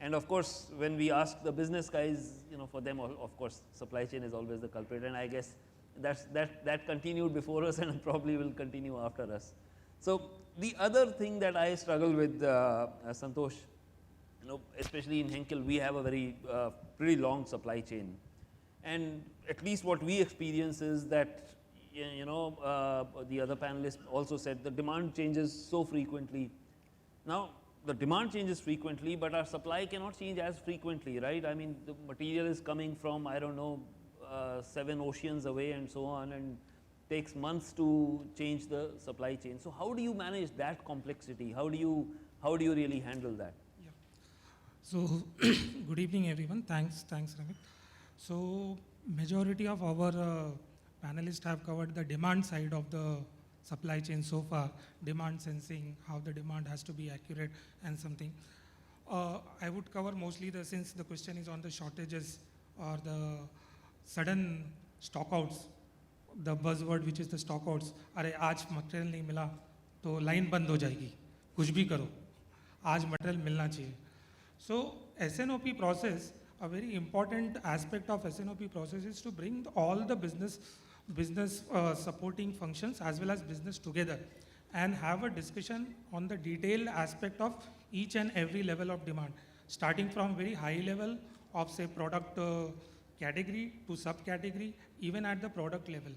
And of course, when we ask the business guys, for them, of course, supply chain is always the culprit, and I guess that continued before us and probably will continue after us. So the other thing that I struggle with, Santosh, especially in Henkel, we have a very pretty long supply chain, and at least what we experience is that the other panelists also said the demand changes so frequently. Now, the demand changes frequently, but our supply cannot change as frequently, right? I mean, the material is coming from, I don't know, 7 oceans away and so on, and takes months to change the supply chain. So how do you manage that complexity? How do you really handle that? Yeah. So good evening, everyone. Thanks, Ramit. So majority of our panelists have covered the demand side of the supply chain so far, demand sensing, how the demand has to be accurate and something. I would cover mostly since the question is on the shortages or the sudden stockouts, the buzzword which is the stockouts. अरे आज material नहीं मिला तो line बंद हो जाएगी, कुछ भी करो, आज मटेरियल मिलना चाहिए. So SNOP process, a very important aspect of SNOP process is to bring all the business supporting functions as well as business together and have a discussion on the detailed aspect of each and every level of demand, starting from very high level of say product category to subcategory, even at the product level.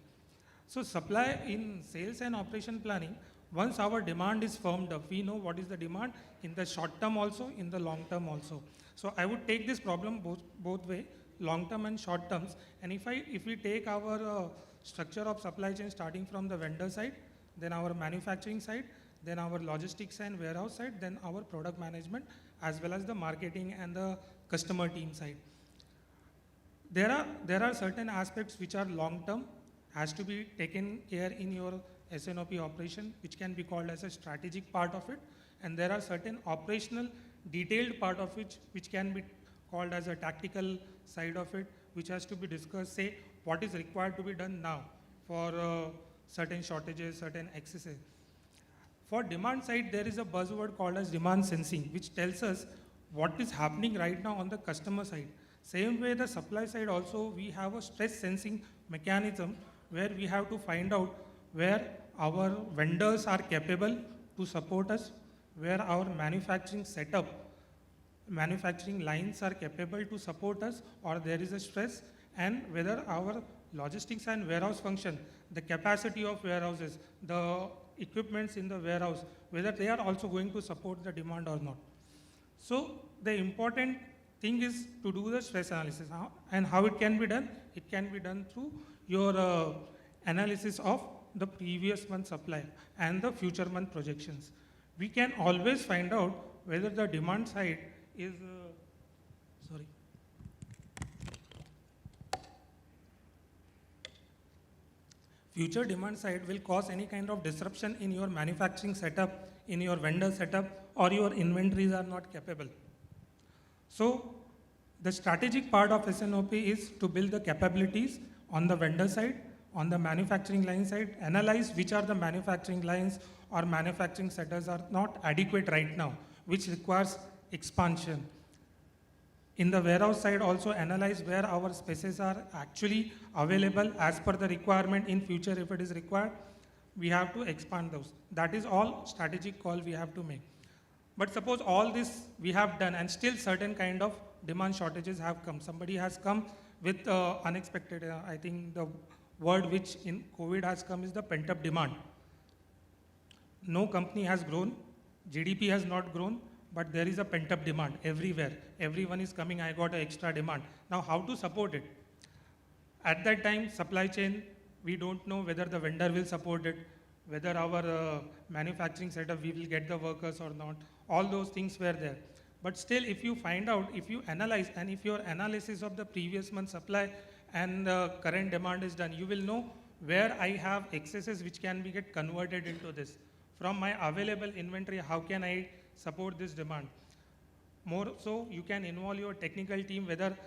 So supply in sales and operation planning, once our demand is firmed up, we know what is the demand in the short term also, in the long term also. So I would take this problem both way, long term and short terms. And if we take our structure of supply chain starting from the vendor side, then our manufacturing side, then our logistics and warehouse side, then our product management, as well as the marketing and the customer team side. There are certain aspects which are long term, has to be taken care in your SNOP operation, which can be called as a strategic part of it. And there are certain operational detailed part of which can be called as a tactical side of it, which has to be discussed, say, what is required to be done now for certain shortages, certain excesses. For demand side, there is a buzzword called as demand sensing, which tells us what is happening right now on the customer side. Same way the supply side also, we have a stress sensing mechanism where we have to find out where our vendors are capable to support us, where our manufacturing setup, manufacturing lines are capable to support us, or there is a stress, and whether our logistics and warehouse function, the capacity of warehouses, the equipments in the warehouse, whether they are also going to support the demand or not. So the important thing is to do the stress analysis. And how it can be done? It can be done through your analysis of the previous month supply and the future month projections. We can always find out whether the demand side is, future demand side will cause any kind of disruption in your manufacturing setup, in your vendor setup, or your inventories are not capable. So the strategic part of SNOP is to build the capabilities on the vendor side, on the manufacturing line side, analyze which are the manufacturing lines or manufacturing setups are not adequate right now, which requires expansion. In the warehouse side, also analyze where our spaces are actually available as per the requirement. In future, if it is required, we have to expand those. That is all strategic call we have to make. But suppose all this we have done and still certain kind of demand shortages have come. Somebody has come with unexpected, I think the word which in COVID has come is the pent-up demand. No company has grown, GDP has not grown, but there is a pent-up demand everywhere. Everyone is coming, I got an extra demand. Now how to support it? At that time, supply chain, we don't know whether the vendor will support it, whether our manufacturing setup, we will get the workers or not. All those things were there. But still, if you find out, if you analyze, and if your analysis of the previous month supply and the current demand is done, you will know where I have excesses which can be get converted into this. From my available inventory, how can I support this demand? More so, you can involve your technical team, whether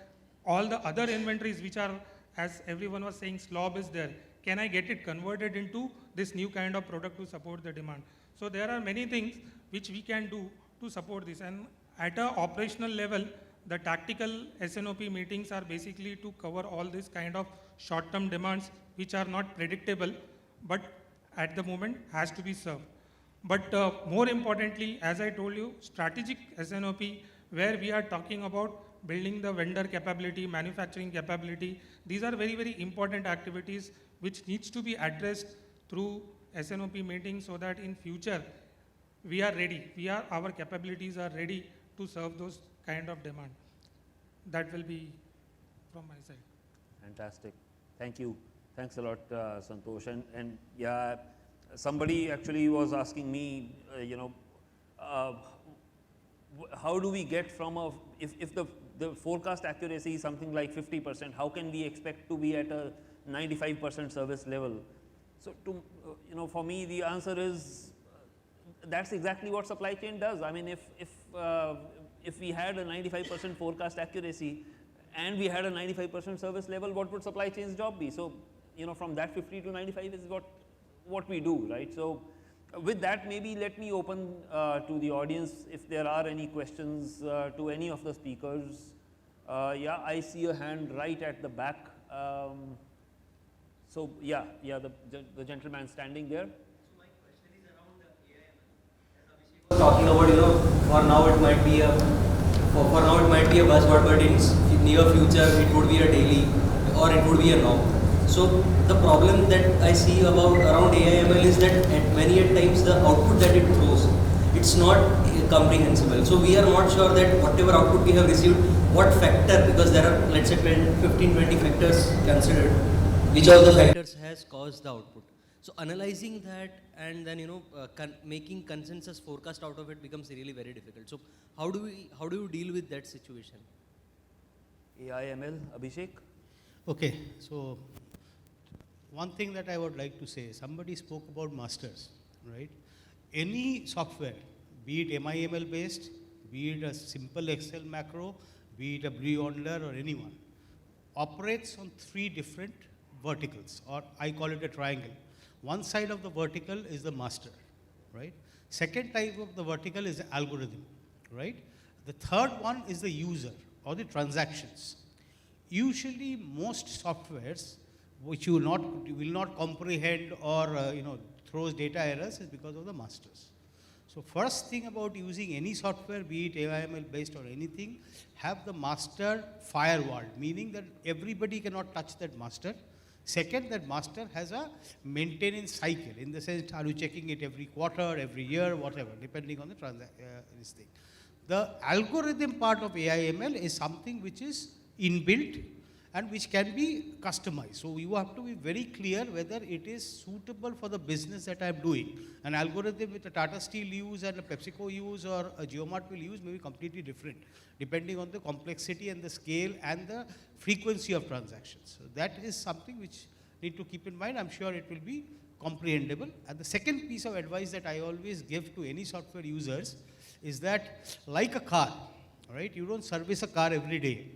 all the other inventories which are, as everyone was saying, slob is there. Can I get it converted into this new kind of product to support the demand? So there are many things which we can do to support this. And at a operational level, the tactical SNOP meetings are basically to cover all this kind of short-term demands which are not predictable, but at the moment has to be served. But more importantly, as I told you, strategic SNOP, where we are talking about building the vendor capability, manufacturing capability, these are very, very important activities which needs to be addressed through SNOP meetings so that in future we are ready. Our capabilities are ready to serve those kind of demand. That will be from my side. Fantastic. Thank you. Thanks a lot, Santosh. And yeah, somebody actually was asking me, how do we get from if the forecast accuracy is something like 50%, how can we expect to be at a 95% service level? So for me, the answer is that's exactly what supply chain does. I mean, if we had a 95% forecast accuracy and we had a 95% service level, what would supply chain's job be? So, from that 50 to 95 is what we do, right? So, with that, maybe let me open to the audience if there are any questions to any of the speakers. Yeah, I see a hand right at the back. So, the gentleman standing there. Talking about, for now it might be a buzzword, but in near future it would be a daily or it would be a norm. So the problem that I see around AI/ML is that at many times the output that it throws, it's not comprehensible. So we are not sure that whatever output we have received, what factor, because there are, let's say 15-20 factors considered, which all the factors has caused the output. So analyzing that and then making consensus forecast out of it becomes really very difficult. So how do you deal with that situation? AI/ML, Abhishek? Okay, so one thing that I would like to say, somebody spoke about masters, right? Any software, be it MIML based, be it a simple Excel macro, be it a Beyonder or anyone, operates on 3 different verticals, or I call it a triangle. One side of the vertical is the master, right? Second type of the vertical is the algorithm, right? The third one is the user or the transactions. Usually most softwares which you will not comprehend or throws data errors is because of the masters. So first thing about using any software, be it AI/ML based or anything, have the master firewall, meaning that everybody cannot touch that master. Second, that master has a maintenance cycle, in the sense, are you checking it every quarter, every year, whatever, depending on this thing. The algorithm part of AI/ML is something which is inbuilt and which can be customized. So you have to be very clear whether it is suitable for the business that I am doing. An algorithm with a Tata Steel use and a PepsiCo use or a Geomart will use may be completely different, depending on the complexity and the scale and the frequency of transactions. So that is something which need to keep in mind. I'm sure it will be comprehensible. And the second piece of advice that I always give to any software users is that, like a car, right? You don't service a car every day,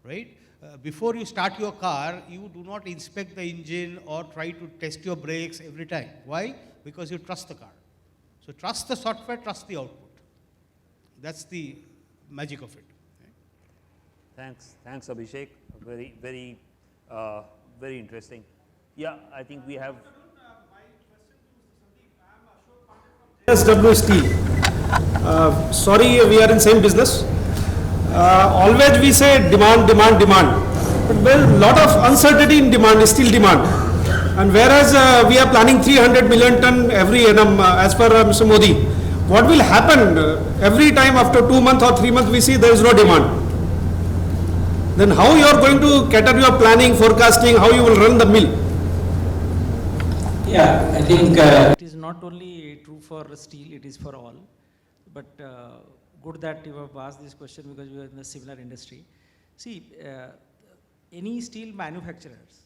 right? Before you start your car, you do not inspect the engine or try to test your brakes every time. Why? Because you trust the car. So trust the software, trust the output. That's the magic of it. Thanks, Abhishek. Very, very, very interesting. Yeah, I think we have. SW Steel. Sorry, we are in same business. Always we say demand, demand, demand. But there is a lot of uncertainty in demand, steel demand. And whereas we are planning 300 million ton every annum as per Mr. Modi, what will happen every time after 2 months or 3 months we see there is no demand? Then how you are going to cater your planning, forecasting, how you will run the mill? Yeah, I think It is not only true for steel, it is for all. But good that you have asked this question because we are in a similar industry. See, any steel manufacturers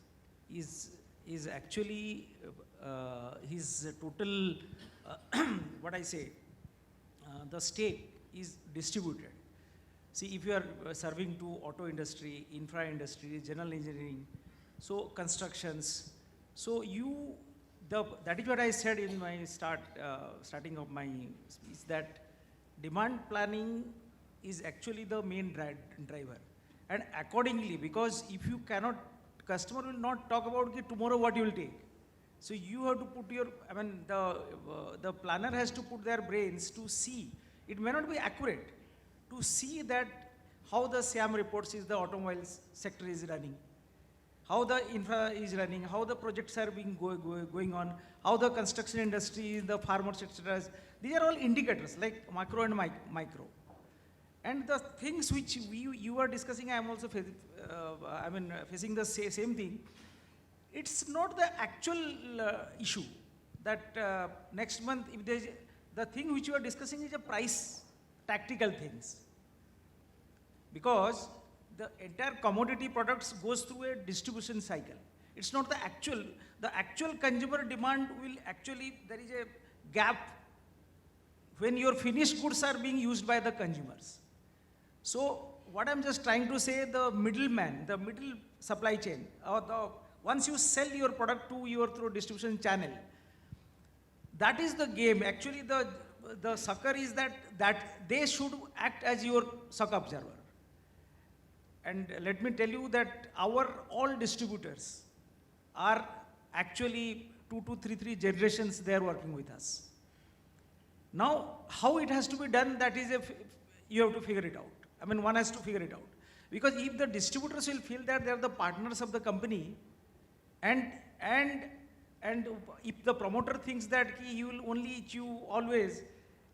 is actually his total, what I say, the stake is distributed. See, if you are serving to auto industry, infra industry, general engineering, so constructions, so that is what I said in my starting of my speech, that demand planning is actually the main driver. And accordingly, because if you cannot, customer will not talk about okay, tomorrow what you will take. So you have to put your, I mean, the planner has to put their brains to see. It may not be accurate to see that how the SIAM reports is the automobile sector is running, how the infra is running, how the projects are being going on, how the construction industry, the farmers, etc. These are all indicators like macro and micro. And the things which you are discussing, I am also facing the same thing. It's not the actual issue that next month, if there's the thing which you are discussing is a price, tactical things. Because the entire commodity products goes through a distribution cycle. It's not the actual consumer demand will actually, there is a gap when your finished goods are being used by the consumers. So what I'm just trying to say, the middleman, the middle supply chain, or once you sell your product to your through distribution channel, that is the game. Actually, the sucker is that they should act as your sucker observer. And let me tell you that all distributors are actually 2 to 3 generations they are working with us. Now, how it has to be done, that is you have to figure it out. I mean, one has to figure it out. Because if the distributors will feel that they are the partners of the company, and if the promoter thinks that he will only chew always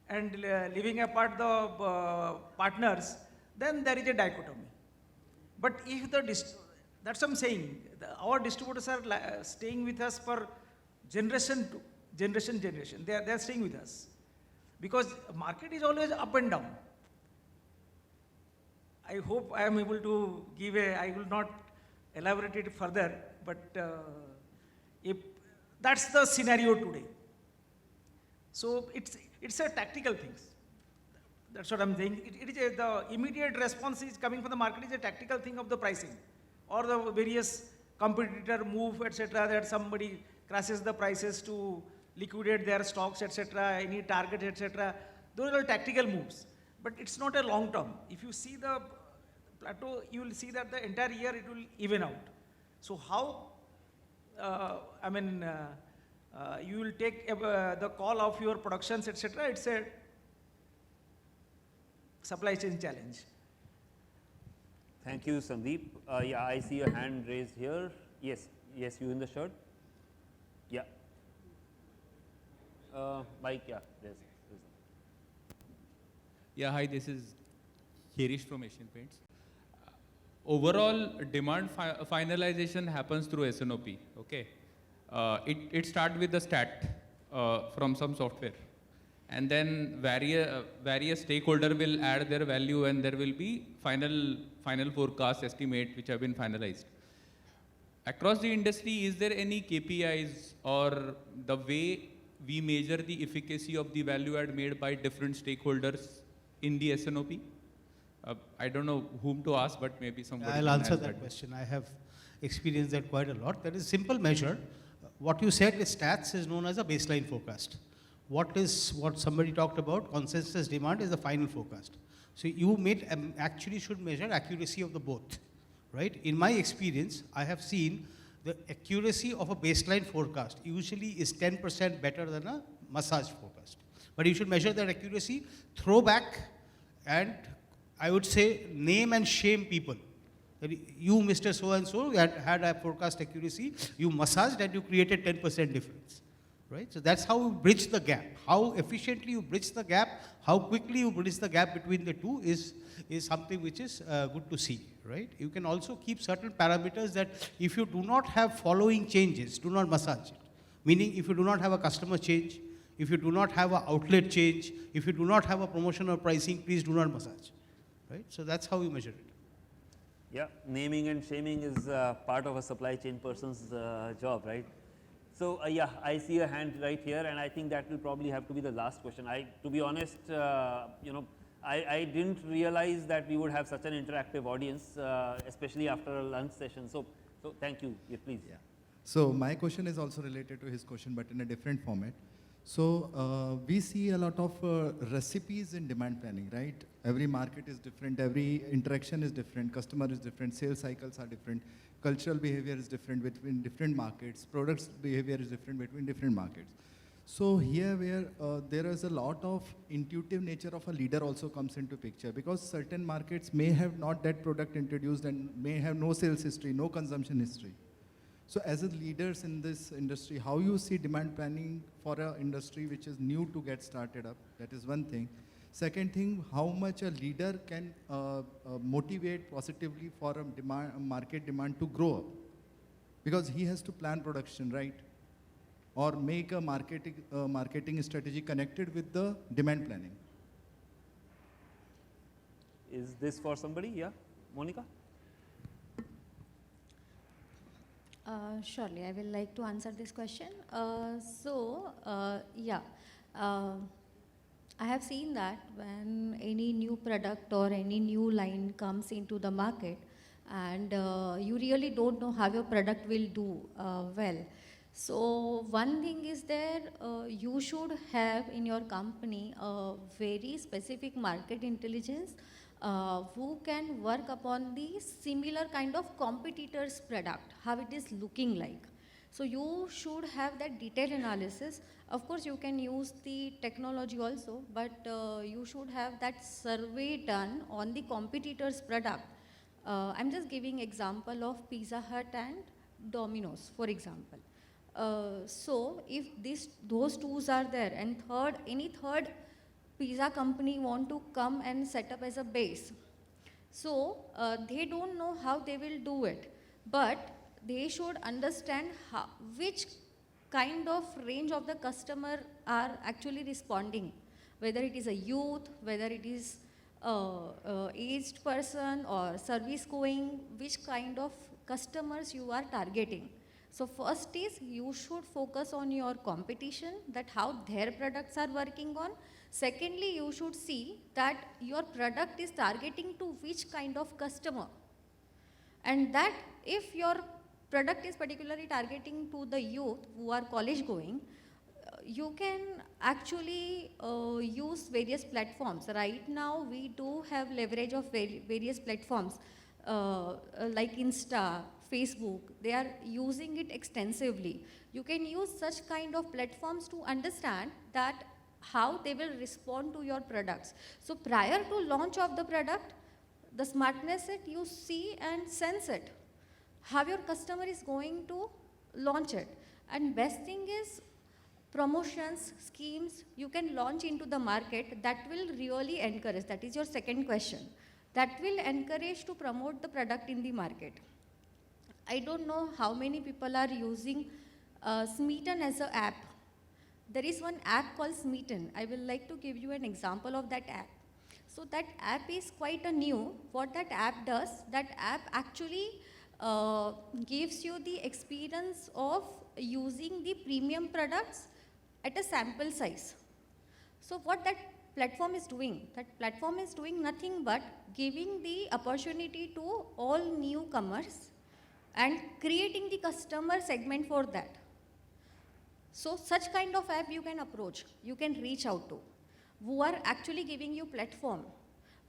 and leaving apart the partners, then there is a dichotomy. But if that's what I'm saying, our distributors are staying with us for generation to generation. They are staying with us. Because market is always up and down. I hope I am able to I will not elaborate it further, but if that's the scenario today. So it's a tactical things. That's what I'm saying. The immediate response is coming from the market is a tactical thing of the pricing or the various competitor move, etc. that somebody crashes the prices to liquidate their stocks, etc. any target, etc. Those are tactical moves. But it's not a long term. If you see the plateau, you will see that the entire year it will even out. So how, you will take the call of your productions, etc. It's a supply chain challenge. Thank you, Sandeep. Yeah, I see a hand raised here. Yes, you in the shirt. Yeah. Mike, yeah, there's Yeah, hi, this is Hirish from Asian Paints. Overall, demand finalization happens through SNOP, okay? It starts with the stat from some software. And then various stakeholder will add their value and there will be final forecast estimate which have been finalized. Across the industry, is there any KPIs or the way we measure the efficacy of the value add made by different stakeholders in the SNOP? I don't know whom to ask, but maybe somebody I'll answer that question. I have experienced that quite a lot. There is a simple measure. What you said is stats is known as a baseline forecast. What somebody talked about, consensus demand, is the final forecast. So you actually should measure accuracy of the both, right? In my experience, I have seen the accuracy of a baseline forecast usually is 10% better than a massage forecast. But you should measure that accuracy, throw back, and I would say name and shame people. That you, Mr. So-and-so, had a forecast accuracy, you massaged and you created 10% difference. Right? So that's how you bridge the gap. How efficiently you bridge the gap, how quickly you bridge the gap between the two is something which is good to see. Right? You can also keep certain parameters that if you do not have following changes, do not massage it. Meaning if you do not have a customer change, if you do not have an outlet change, if you do not have a promotion or pricing, please do not massage. Right? So that's how you measure it. Yeah, naming and shaming is part of a supply chain person's job, right? So yeah, I see a hand right here, and I think that will probably have to be the last question. To be honest, I didn't realize that we would have such an interactive audience, especially after a lunch session. So thank you. Yeah, please. Yeah. So my question is also related to his question, but in a different format. So we see a lot of recipes in demand planning, right? Every market is different, every interaction is different, customer is different, sales cycles are different, cultural behavior is different between different markets, products behavior is different between different markets. So here where there is a lot of intuitive nature of a leader also comes into picture, because certain markets may have not that product introduced and may have no sales history, no consumption history. So as a leaders in this industry, how you see demand planning for an industry which is new to get started up? That is one thing. Second thing, how much a leader can motivate positively for a market demand to grow up? Because he has to plan production, right? Or make a marketing strategy connected with the demand planning. Is this for somebody? Yeah, Monica? Surely, I will like to answer this question. I have seen that when any new product or any new line comes into the market, and you really don't know how your product will do well. So one thing is there, you should have in your company a very specific market intelligence who can work upon the similar kind of competitors' product, how it is looking like. So you should have that detailed analysis. Of course, you can use the technology also, but you should have that survey done on the competitors' product. I'm just giving example of Pizza Hut and Domino's, for example. So if those tools are there, and any third pizza company want to come and set up as a base, so they don't know how they will do it, but they should understand which kind of range of the customer are actually responding, whether it is a youth, whether it is aged person or service going, which kind of customers you are targeting. So first is you should focus on your competition, that how their products are working on. Secondly, you should see that your product is targeting to which kind of customer. And that if your product is particularly targeting to the youth who are college going, you can actually use various platforms. Right now, we do have leverage of various platforms like Insta, Facebook. They are using it extensively. You can use such kind of platforms to understand that how they will respond to your products. So prior to launch of the product, the smartness that you see and sense it, how your customer is going to launch it. And best thing is promotions, schemes you can launch into the market that will really encourage. That is your second question. That will encourage to promote the product in the market. I don't know how many people are using Smeaton as an app. There is one app called Smeaton. I will like to give you an example of that app. So that app is quite a new. What that app does, that app actually gives you the experience of using the premium products at a sample size. So what that platform is doing, that platform is doing nothing but giving the opportunity to all newcomers and creating the customer segment for that. So such kind of app you can approach, you can reach out to, who are actually giving you platform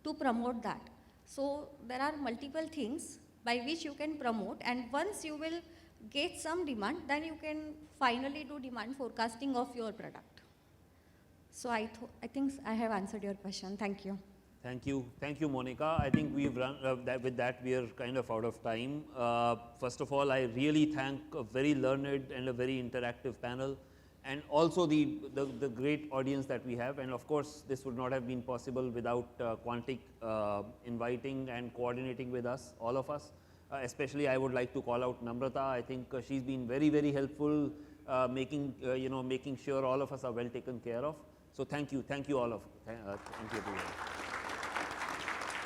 to promote that. So there are multiple things by which you can promote, and once you will get some demand, then you can finally do demand forecasting of your product. So I think I have answered your question. Thank you. Thank you, Monica. I think we've run with that. We are kind of out of time. First of all, I really thank a very learned and a very interactive panel, and also the great audience that we have. And of course, this would not have been possible without Quantic inviting and coordinating with us, all of us. Especially, I would like to call out Namrata. I think she's been very, very helpful, making sure all of us are well taken care of. So thank you all of thank you everyone.